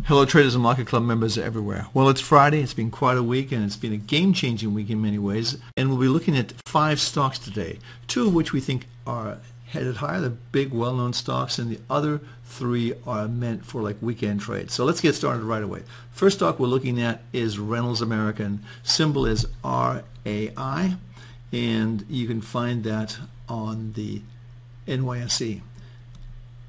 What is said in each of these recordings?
Hello traders and Market Club members everywhere. Well, it's Friday. It's been quite a week, and it's been a game-changing week in many ways. And we'll be looking at 5 stocks today, 2 of which we think are headed higher. They're big, well-known stocks, and the other 3 are meant for like weekend trades. So let's get started right away. First stock we're looking at is Reynolds American. Symbol is RAI, and you can find that on the NYSE.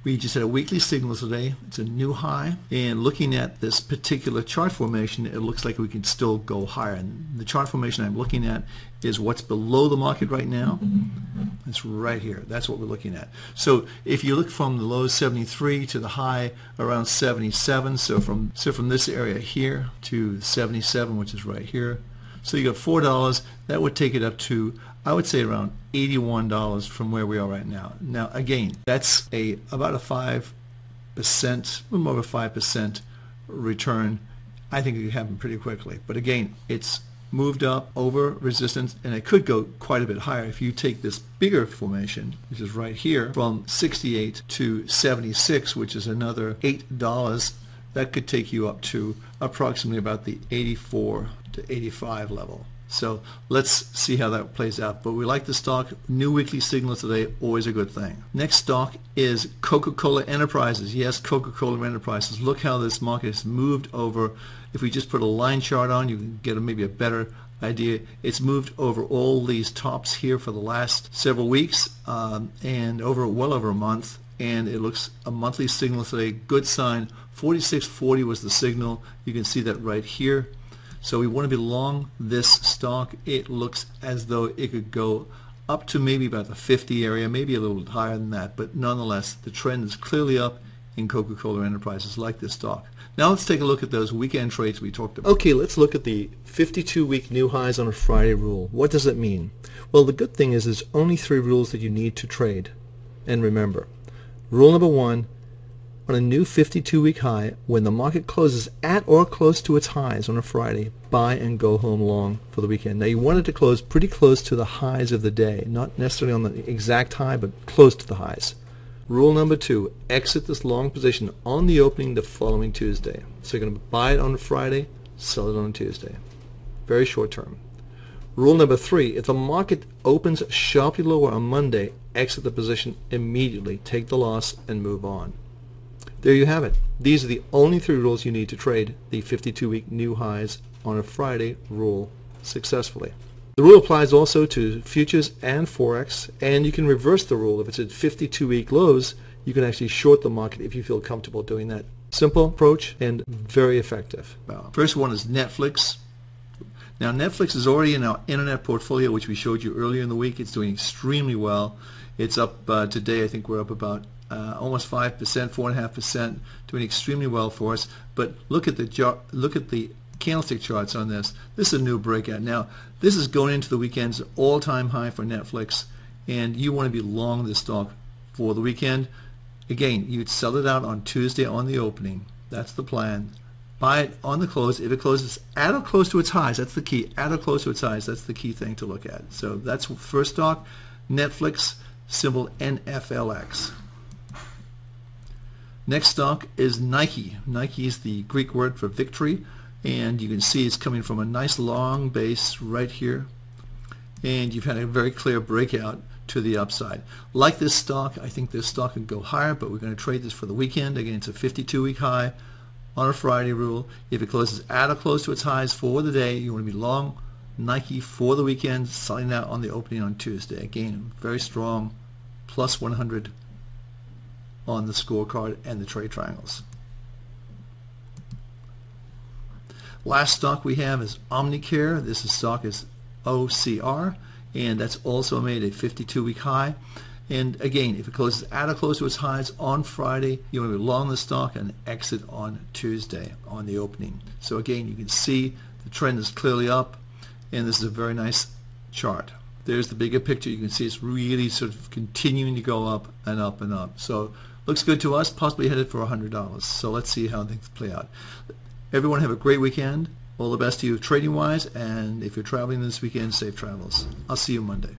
We just had a weekly signal today. It's a new high, and looking at this particular chart formation, it looks like we can still go higher. And the chart formation I'm looking at is what's below the market right now. It's right here. That's what we're looking at. So if you look from the low 73 to the high around 77, so from this area here to 77, which is right here, so you got $4. That would take it up to, I would say, around $81 from where we are right now. Now again, that's about a 5%, a little more of a 5% return. I think it could happen pretty quickly. But again, it's moved up over resistance, and it could go quite a bit higher. If you take this bigger formation, which is right here, from 68 to 76, which is another $8, that could take you up to approximately about the 84 to 85 level. So let's see how that plays out. But we like the stock. New weekly signal today, always a good thing. Next stock is Coca-Cola Enterprises. Yes, Coca-Cola Enterprises. Look how this market has moved over. If we just put a line chart on, you can get maybe a better idea. It's moved over all these tops here for the last several weeks and well over a month. And it looks a monthly signal today. Good sign. 46.40 was the signal. You can see that right here. So we want to be long this stock. It looks as though it could go up to maybe about the 50 area, maybe a little higher than that, but nonetheless the trend is clearly up in Coca-Cola Enterprises like this stock. Now let's take a look at those weekend trades we talked about. Okay, let's look at the 52-week new highs on a Friday rule. What does it mean? Well, the good thing is there's only 3 rules that you need to trade. And remember, rule number 1, on a new 52-week high, when the market closes at or close to its highs on a Friday, buy and go home long for the weekend. Now you want it to close pretty close to the highs of the day, not necessarily on the exact high, but close to the highs. Rule number 2, exit this long position on the opening the following Tuesday. So you're going to buy it on Friday, sell it on Tuesday. Very short term. Rule number 3, if the market opens sharply lower on Monday, exit the position immediately, take the loss, and move on. There you have it. These are the only 3 rules you need to trade the 52-week new highs on a Friday rule successfully. The rule applies also to futures and Forex, and you can reverse the rule. If it's at 52-week lows, you can actually short the market if you feel comfortable doing that. Simple approach and very effective. First one is Netflix. Now Netflix is already in our internet portfolio, which we showed you earlier in the week. It's doing extremely well. It's up today. I think we're up about almost 5%, 4.5%, doing extremely well for us. But look at the candlestick charts on this. This is a new breakout. Now, this is going into the weekend's all-time high for Netflix, and you want to be long this stock for the weekend. Again, you'd sell it out on Tuesday on the opening. That's the plan. Buy it on the close. If it closes at or close to its highs, that's the key. At or close to its highs, that's the key thing to look at. So that's first stock, Netflix, symbol NFLX. Next stock is Nike. Nike is the Greek word for victory, and you can see it's coming from a nice long base right here, and you've had a very clear breakout to the upside. Like this stock, I think this stock could go higher, but we're going to trade this for the weekend. Again, it's a 52-week high on a Friday rule. If it closes at or close to its highs for the day, you want to be long Nike for the weekend, selling out on the opening on Tuesday. Again, very strong, plus 100 on the scorecard and the trade triangles. Last stock we have is Omnicare. This stock is OCR, and that's also made a 52-week high. And again, if it closes at or close to its highs on Friday, you want to be long the stock and exit on Tuesday on the opening. So again, you can see the trend is clearly up, and this is a very nice chart. There's the bigger picture. You can see it's really sort of continuing to go up and up and up. So looks good to us, possibly headed for $100. So let's see how things play out. Everyone have a great weekend. All the best to you trading-wise, and if you're traveling this weekend, safe travels. I'll see you Monday.